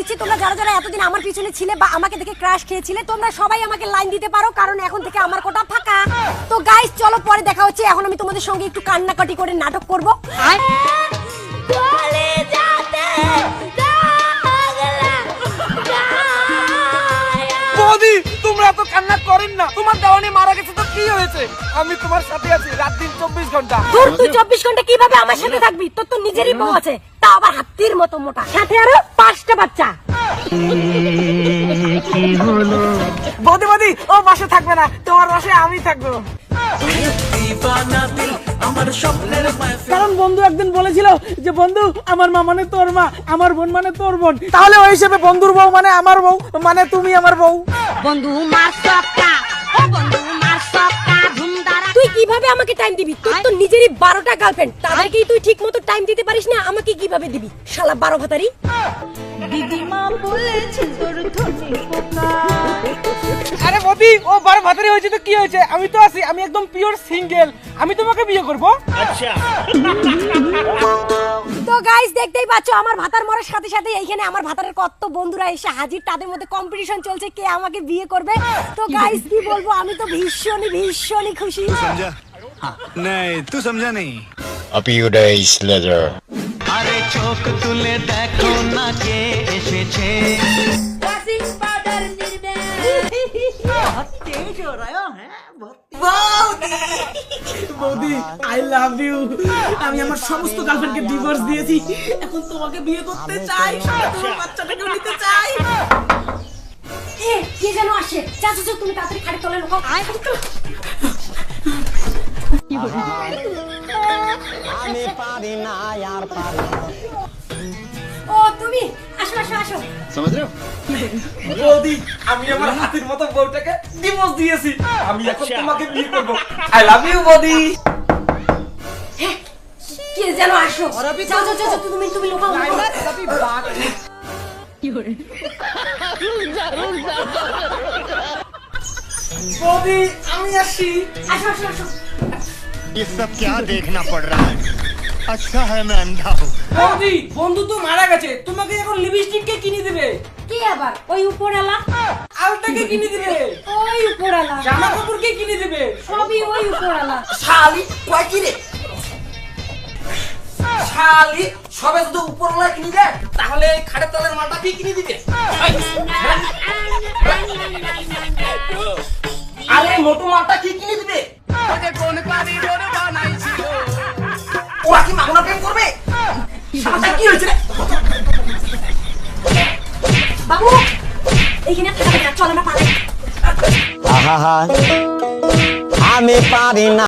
দিচ্ছি, তোমরা যারা যারা এতদিন আমার পিছনে ছিলে বা আমাকে দেখে ক্রাশ খেয়েছিলে, তোমরা সবাই আমাকে লাইন দিতে পারো, কারণ এখন থেকে আমার কোটা ফাঁকা। তো গাইস চলো পরে দেখা হচ্ছে, এখন আমি তোমাদের সঙ্গে একটু কান্নাকাটি করে নাটক করবো। বৌদি তোমরা এত কান্না করেন না, তোমার দেওয়ানি মারা গেছে তো কি হয়েছে, আমি তোমার সাথে আছি রাত দিন 24 ঘন্টা। তোর তুই 24 ঘন্টা কিভাবে আমার সাথে থাকবি? তোর তো নিজেরই বউ আছে, তা আবার হাতির মতো মোটা, সাথে আরো 5টা বাচ্চা। বৌদি বৌদি ও বাসে থাকবে না, তোমার বাসে আমি থাকবো। কারণ বন্ধু একদিন বলেছিল যে বন্ধু আমার মা মানে তোর মা, আমার বোন মানে তোর বোন, তাহলে ওই হিসেবে বন্ধুর বউ মানে আমার বউ, মানে তুমি আমার বউ। বন্ধু মার সক্কা, ও বন্ধু মার সক্কা ধুমধারা। তুই কিভাবে আমাকে টাইম দিবি? তোর তো নিজেরই 12টা গার্লফ্রেন্ড, তাদেরকেই তুই ঠিক মতো টাইম দিতে পারিস না, আমাকে কিভাবে দিবি শালা 12 ভাতারি? দিদিমা বলেছে তোর ধনে পোকা। আরে বৌদি ও 12 ভাতারি হয়েছে তো কি হয়েছে, আমি তো আছি, আমি একদম পিওর সিঙ্গেল, আমি তোমাকে বিয়ে করব। আচ্ছা তো গাইস দেখতেই পাচ্ছ আমার ভাতার মরার সাথে সাথে এইখানে আমার ভাতারের কত বন্ধুরা এসে হাজির, তাদের মধ্যে কম্পিটিশন চলছে কে আমাকে বিয়ে করবে। তো গাইস কি বলবো, আমি তো ভীষণই খুশি। समझा? नहीं तू समझा नहीं। A few days later. আরে চোখ তুলে দেখো না কে এসেছে। বৌদি আই লাভ ইউ, আমি আমার সমস্ত গার্লফ্রেন্ডকে ডিভোর্স দিয়েছি, এখন তোমাকে বিয়ে করতে চাই, তোমার বাচ্চাটাকেও নিতে চাই। এ কে যেন আসে, চাচা তুমি তাড়াতাড়ি খাটে তলে লুকাও। আমি পারি না আর পারি না। ও তুমি আসো আসো আসো। समझ रहे हो? বৌদি আমি আমার হাতের মতো বউটাকে ডিভোর্স দিয়েছি, আমি এখন তোমাকে বিয়ে করব। আই লাভ ইউ বৌদি। কে যেন আসো, চাচা তুমি লুকাও। বৌদি আমি আসি। আসো আসো আসো। ये सब क्या देखना पड़ रहा है? अच्छा है मैं अंधा हूँ। বৌদি বন্ধু তো মারা গেছে, তোমাকে এখন লিপস্টিক কে কিনে দিবে? কি আবার ওই উপরালা? আলটাকে কিনে দিবে? ওই উপরালা। জামা কাপড় কে কিনে দিবে? সবই ওই উপরালা। শালি কয় কি রে? শালি সবে যদি উপরওয়ালা কিনে দেয়, তাহলে খাটের তলের মালটা কি কিনে দিবে? আরে মোটু মালটা কি কিনে দিবে? ওরা কি মাগনা প্রেম করবে? শালা কি হয়েছে রে? বাবু এইখানে থাকা চল আমরা পালাই। আহা আমি পারি না।